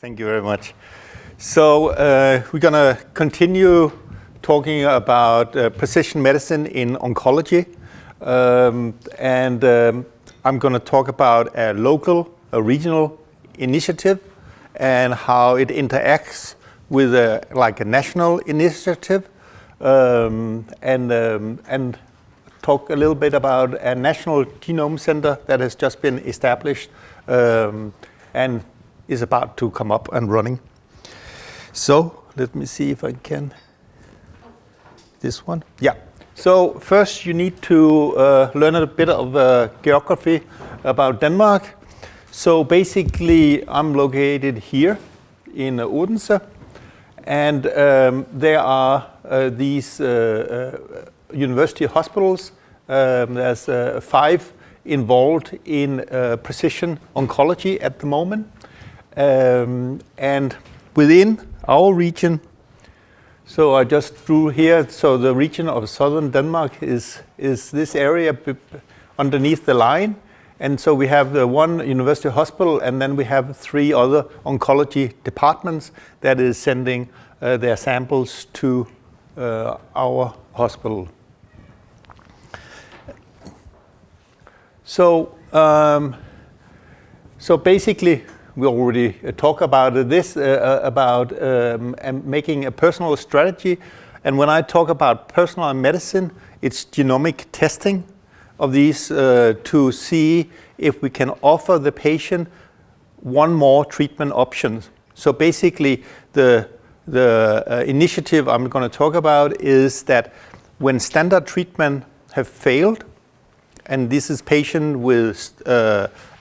Thank you very much. So we're going to continue talking about precision medicine in oncology. I'm going to talk about a regional initiative and how it interacts with a national initiative, and talk a little bit about a National Genome Center that has just been established and is about to come up and running. So let me see if I can. This one? Yeah. So first you need to learn a bit of geography about Denmark. So basically I'm located here in Odense, and there are these university hospitals. There's 5 involved in precision oncology at the moment. And within our region, so I just drew here, so the region of southern Denmark is this area underneath the line. And so we have the one university hospital, and then we have 3 other oncology departments that is sending their samples to our hospital. So, so basically, we already talked about this, about making a personal strategy. And when I talk about personalized medicine, it's genomic testing of these to see if we can offer the patient one more treatment option. So basically, the initiative I'm going to talk about is that when standard treatment have failed, and this is patient with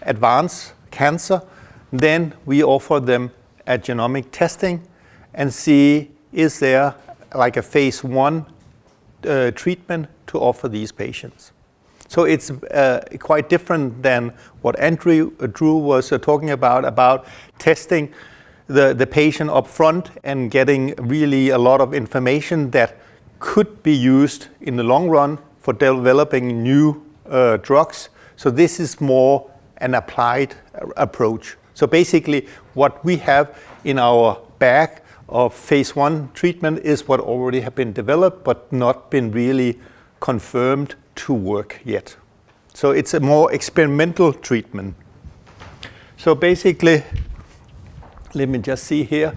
advanced cancer, then we offer them a genomic testing and see is there like a phase 1 treatment to offer these patients. So it's quite different than what Drew was talking about testing the patient up front and getting really a lot of information that could be used in the long run for developing new drugs. So this is more an applied approach. So basically what we have in our bag of phase 1 treatment is what already have been developed but not been really confirmed to work yet. So it's a more experimental treatment. So basically, let me just see here.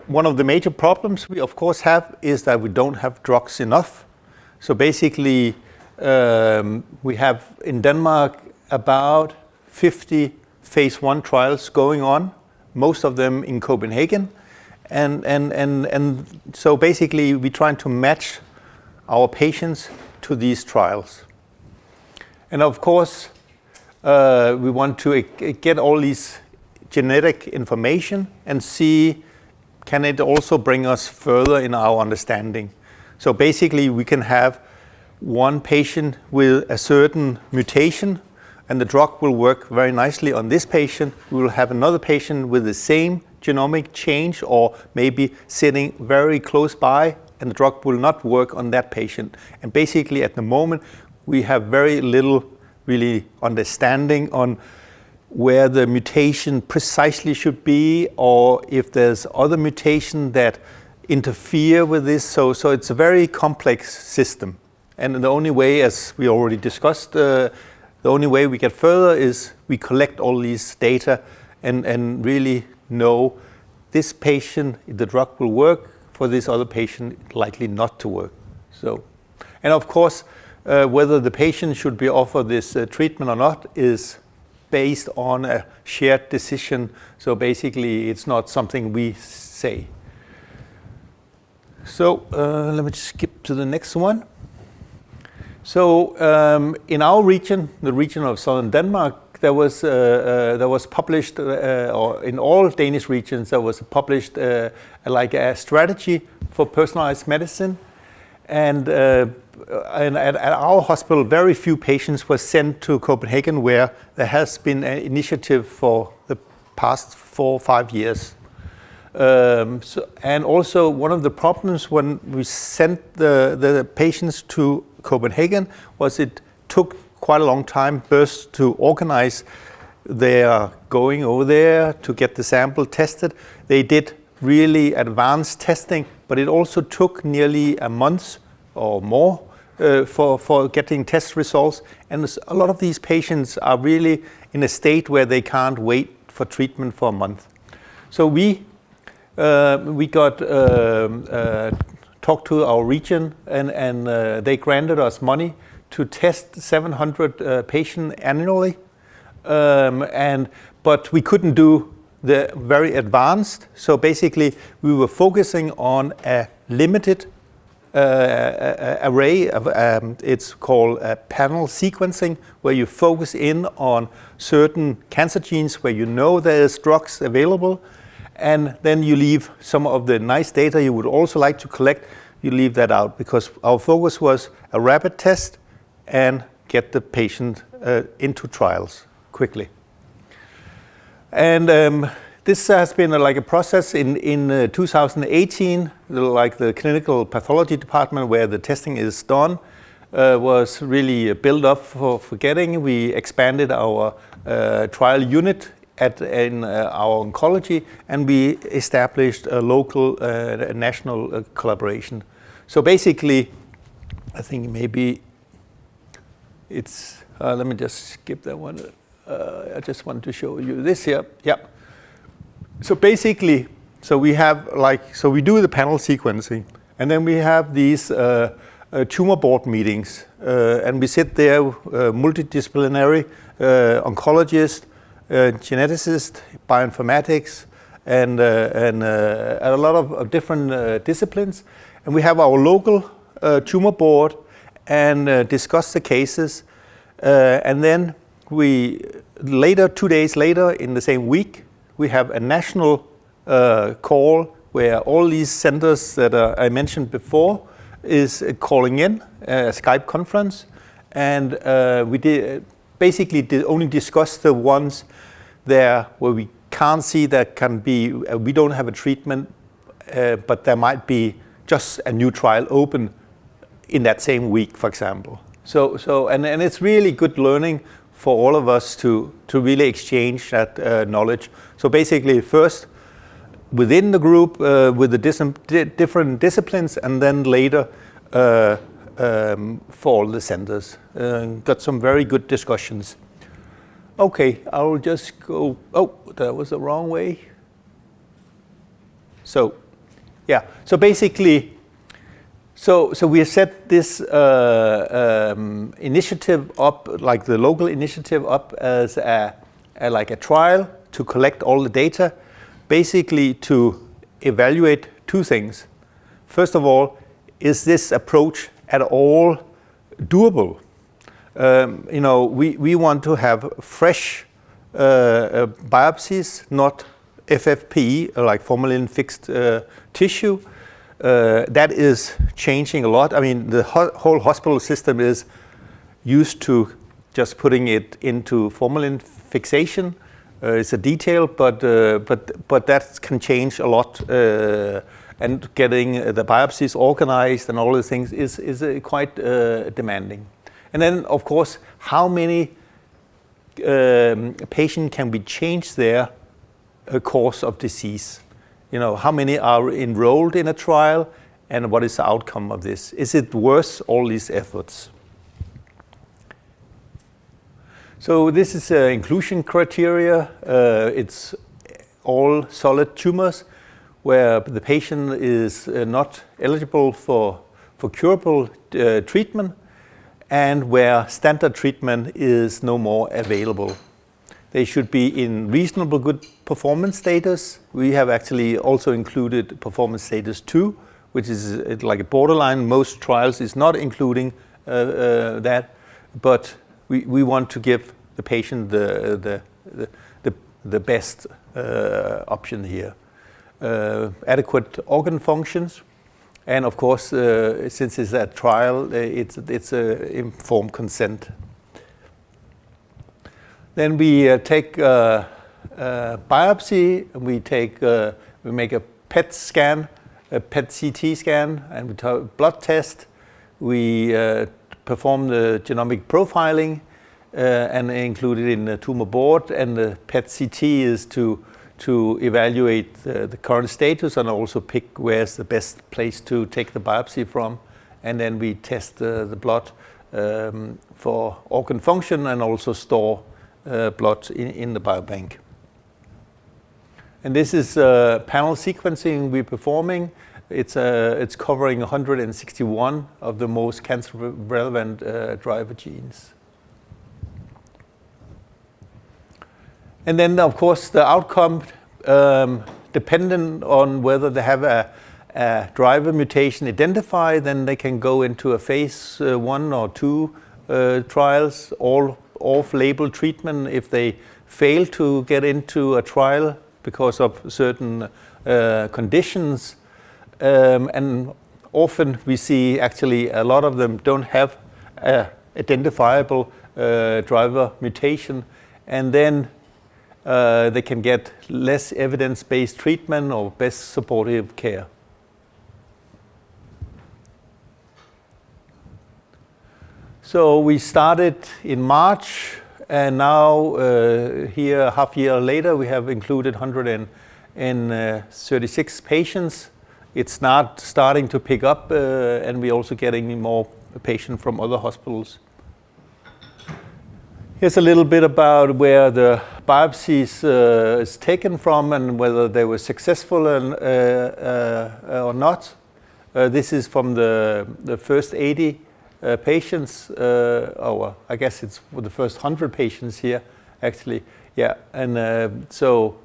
One of the major problems we of course have is that we don't have drugs enough. So basically we have in Denmark about 50 phase 1 trials going on, most of them in Copenhagen. And so basically we're trying to match our patients to these trials. And of course, we want to get all these genetic information and see can it also bring us further in our understanding. So basically we can have one patient with a certain mutation and the drug will work very nicely on this patient. We will have another patient with the same genomic change or maybe sitting very close by and the drug will not work on that patient. And basically at the moment we have very little really understanding on where the mutation precisely should be or if there's other mutation that interfere with this. So it's a very complex system. And the only way, as we already discussed, the only way we get further is we collect all these data and really know this patient, the drug will work, for this other patient, likely not to work. So, and of course, whether the patient should be offered this treatment or not is based on a shared decision. So basically, it's not something we say. So let me skip to the next one. So in our region, the region of southern Denmark, there was published, or in all Danish regions, there was published like a strategy for personalized medicine. And at our hospital, very few patients were sent to Copenhagen, where there has been an initiative for the past 4 or 5 years. And also one of the problems when we sent the patients to Copenhagen was it took quite a long time first to organize they are going over there to get the sample tested. They did really advanced testing, but it also took nearly a month or more for getting test results. And a lot of these patients are really in a state where they can't wait for treatment for a month. So we got talked to our region, and they granted us money to test 700 patients annually. But we couldn't do the very advanced. So basically, we were focusing on a limited array of, it's called panel sequencing, where you focus in on certain cancer genes where you know there's drugs available, and then you leave some of the nice data you would also like to collect, you leave that out, because our focus was a rapid test and get the patient into trials quickly. And this has been like a process in 2018, like the clinical pathology department where the testing is done, was really built up for getting. We expanded our trial unit in our oncology, and we established a local national collaboration. So basically, I think maybe it's, let me just skip that one. I just want to show you this here. Yeah. So basically, so we have so we do the panel sequencing, and then we have these tumor board meetings, and we sit there, multidisciplinary, oncologist, geneticist, bioinformatics, and a lot of different disciplines. And we have our local tumor board and discuss the cases, and then we 2 days later in the same week, we have a national call where all these centers that I mentioned before is calling in a Skype conference, and we basically only discuss the ones there where we can't see that can be, we don't have a treatment, but there might be just a new trial open in that same week, for example. And it's really good learning for all of us to really exchange that knowledge. So basically, first within the group with the different disciplines, and then later for all the centers. Got some very good discussions. Okay, I will just go. Oh, that was the wrong way. So, yeah. So basically, so we have set this initiative up, like the local initiative up, as like a trial to collect all the data, basically to evaluate two things. First of all, is this approach at all doable? We want to have fresh biopsies, not FFPE, like formalin fixed tissue. That is changing a lot. I mean, the whole hospital system is used to just putting it into formalin fixation. It's a detail, but that can change a lot. And getting the biopsies organized and all these things is quite demanding. And then, of course, how many patients can we change their course of disease? How many are enrolled in a trial, and what is the outcome of this? Is it worth all these efforts? So this is inclusion criteria. It's all solid tumors where the patient is not eligible for curable treatment, and where standard treatment is no more available. They should be in reasonable good performance status. We have actually also included performance status 2, which is like a borderline. Most trials is not including that, but we want to give the patient the best option here. Adequate organ functions, and of course, since it's a trial, it's informed consent. Then we take biopsy, we make a PET scan, a PET CT scan, and we do a blood test. We perform the genomic profiling, and included in the tumor board, and the PET-CT is to evaluate the current status and also pick where's the best place to take the biopsy from. And then we test the blood for organ function and also store blood in the biobank. And this is panel sequencing we're performing. It's covering 161 of the most cancer-relevant driver genes. And then, of course, the outcome, dependent on whether they have a driver mutation identified, then they can go into a phase 1 or 2 trials, all off-label treatment if they fail to get into a trial because of certain conditions. And often we see actually a lot of them don't have a identifiable driver mutation, and then they can get less evidence-based treatment or best supportive care. So we started in March, and now here half year later we have included 136 patients. It's not starting to pick up, and we're also getting more patients from other hospitals. Here's a little bit about where the biopsies is taken from and whether they were successful or not. This is from the first 80 patients, or I guess it's the first 100 patients here, actually. Yeah, and so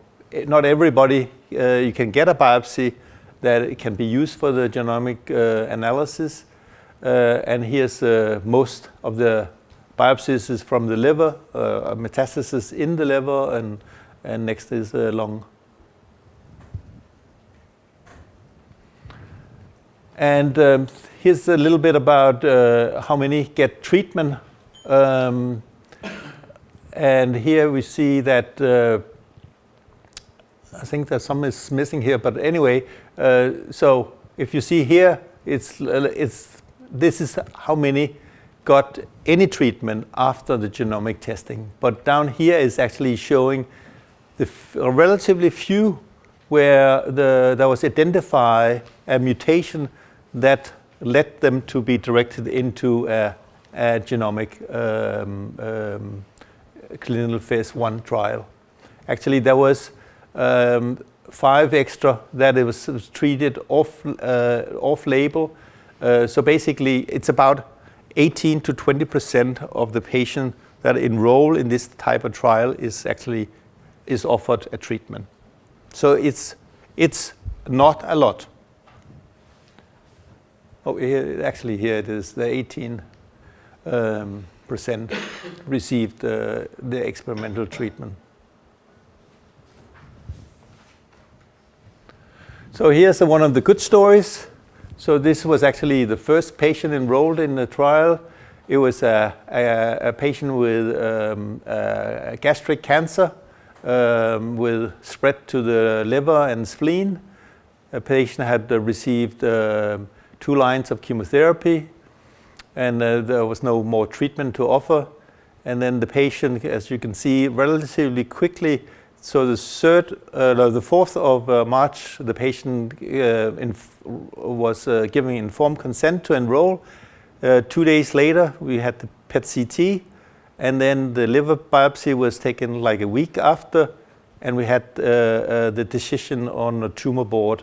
not everybody you can get a biopsy that it can be used for the genomic analysis. And here's most of the biopsies is from the liver, metastasis in the liver, and next is lung. And here's a little bit about how many get treatment. And here we see that I think that some is missing here, but anyway, so if you see here, this is how many got any treatment after the genomic testing. But down here is actually showing the relatively few where there was identified a mutation that led them to be directed into a genomic clinical phase 1 trial. Actually, there was 5 extra that it was treated off-label. So basically, it's about 18 to 20% of the patients that enroll in this type of trial is offered a treatment. So it's not a lot. Oh, actually here it is. The 18% received the experimental treatment. So here's one of the good stories. So this was actually the first patient enrolled in the trial. It was a patient with gastric cancer with spread to the liver and spleen. A patient had received 2 lines of chemotherapy, and there was no more treatment to offer. And then the patient, as you can see, relatively quickly, so the 4th of March, the patient was given informed consent to enroll. 2 days later, we had the PET-CT, and then the liver biopsy was taken like a week after, and we had the decision on the tumor board.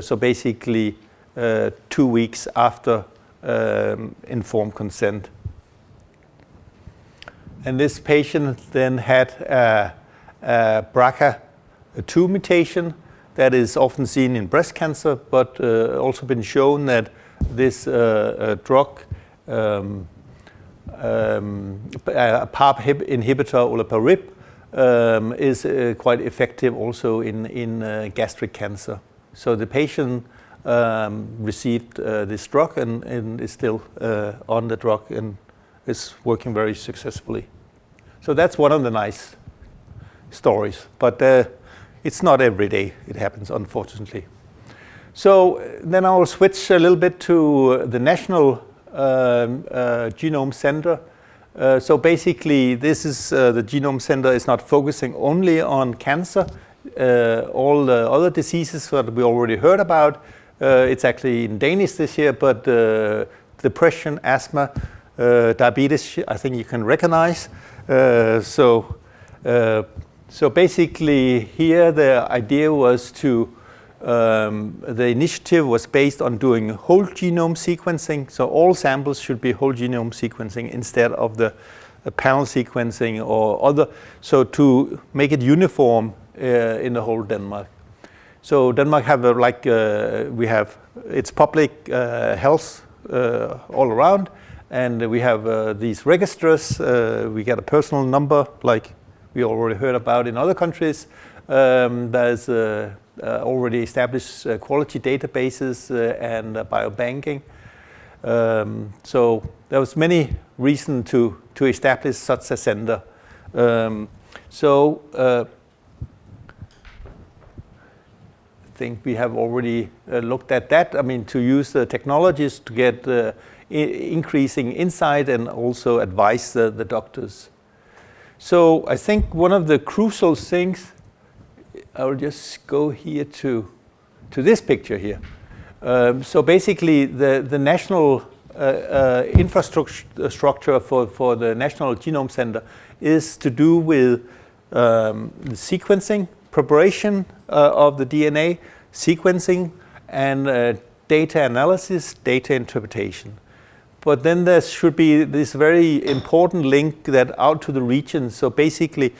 So basically, 2 weeks after informed consent. And this patient then had BRCA2 mutation that is often seen in breast cancer, but also been shown that this drug, PARP inhibitor olaparib, is quite effective also in gastric cancer. So the patient received this drug and is still on the drug and is working very successfully. So that's one of the nice stories, but it's not every day it happens, unfortunately. So then I will switch a little bit to the National Genome Center. So basically, this is the Genome Center is not focusing only on cancer. All the other diseases that we already heard about, it's actually in Danish this year, but depression, asthma, diabetes, I think you can recognize. So basically here the idea was to, the initiative was based on doing whole genome sequencing. So all samples should be whole genome sequencing instead of the panel sequencing or other. So to make it uniform in the whole Denmark. So Denmark have it's public health all around, and we have these registers. We get a personal number like we already heard about in other countries. There's already established quality databases and biobanking. So there was many reasons to establish such a center. I think we have already looked at that. I mean, to use the technologies to get increasing insight and also advise the doctors. So I think one of the crucial things, I'll just go here to this picture here. So basically the national infrastructure for the National Genome Center is to do with the sequencing, preparation of the DNA, sequencing, and data analysis, data interpretation. But then there should be this very important link that out to the region. So basically,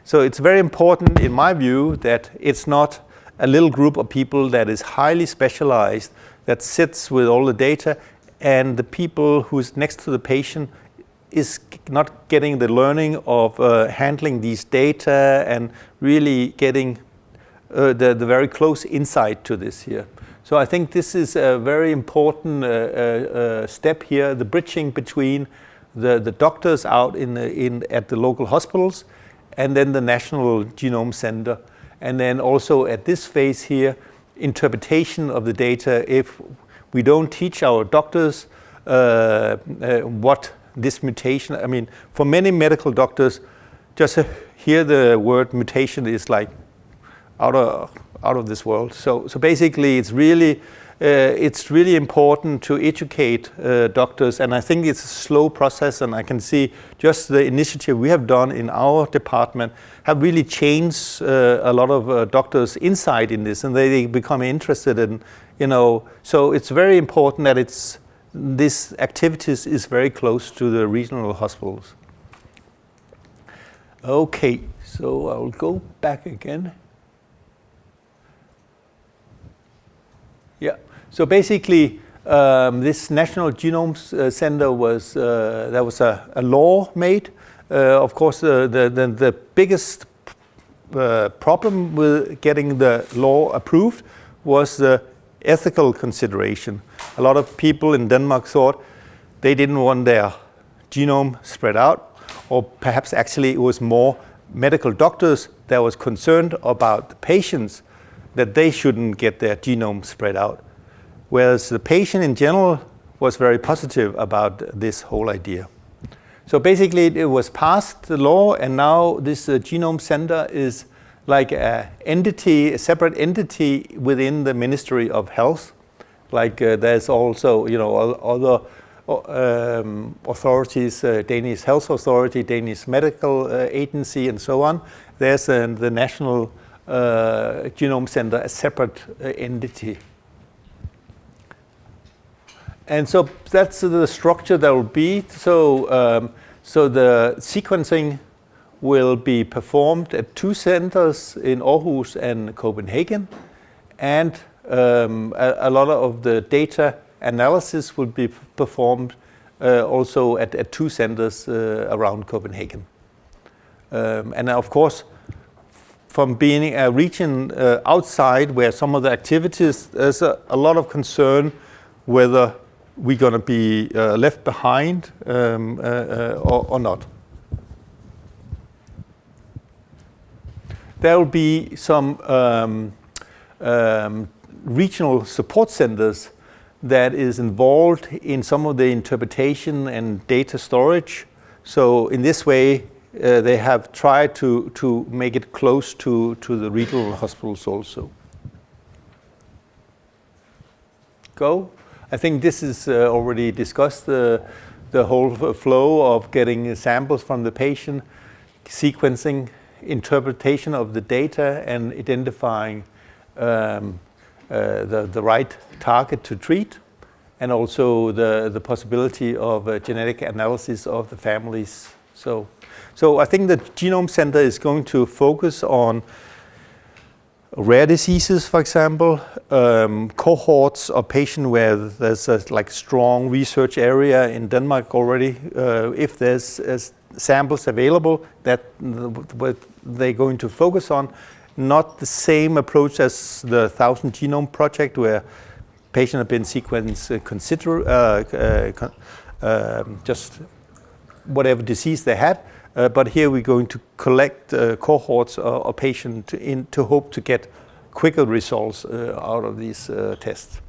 so it's very important in my view that it's not a little group of people that is highly specialized that sits with all the data, and the people who's next to the patient is not getting the learning of handling these data and really getting the very close insight to this here. So I think this is a very important step here, the bridging between the doctors out at the local hospitals and then the National Genome Center. And then also at this phase here, interpretation of the data. If we don't teach our doctors what this mutation, I mean, for many medical doctors, just hear the word mutation is like out of this world. So basically, it's really important to educate doctors, and I think it's a slow process. And I can see just the initiative we have done in our department have really changed a lot of doctors' insight in this, and they become interested in, So it's very important that this activities is very close to the regional hospitals. Okay, so I'll go back again. Yeah, so basically this National Genome Center was, there was a law made. Of course, the biggest problem with getting the law approved was the ethical consideration. A lot of people in Denmark thought they didn't want their genome spread out, or perhaps actually it was more medical doctors that was concerned about the patients, that they shouldn't get their genome spread out. Whereas the patient in general was very positive about this whole idea. So basically it was passed, the law, and now this Genome Center is like a separate entity within the Ministry of Health. Like there's also, other authorities, Danish Health Authority, Danish Medical Agency, and so on. There's the National Genome Center, a separate entity. And so that's the structure that will be. So the sequencing will be performed at 2 centers in Aarhus and Copenhagen. And a lot of the data analysis will be performed also at 2 centers around Copenhagen. And of course, from being a region outside where some of the activities, there's a lot of concern whether we're going to be left behind or not. There will be some regional support centers that is involved in some of the interpretation and data storage. So in this way, they have tried to make it close to the Riddel hospitals also. Go. I think this is already discussed, the whole flow of getting samples from the patient, sequencing, interpretation of the data, and identifying the right target to treat, and also the possibility of genetic analysis of the families. So I think the Genome Center is going to focus on rare diseases, for example, cohorts of patients where there's a strong research area in Denmark already. If there's samples available, that what they're going to focus on, not the same approach as the 1,000 Genome Project, where patients have been sequenced just whatever disease they had. But here we're going to collect cohorts of patients to hope to get quicker results out of these tests.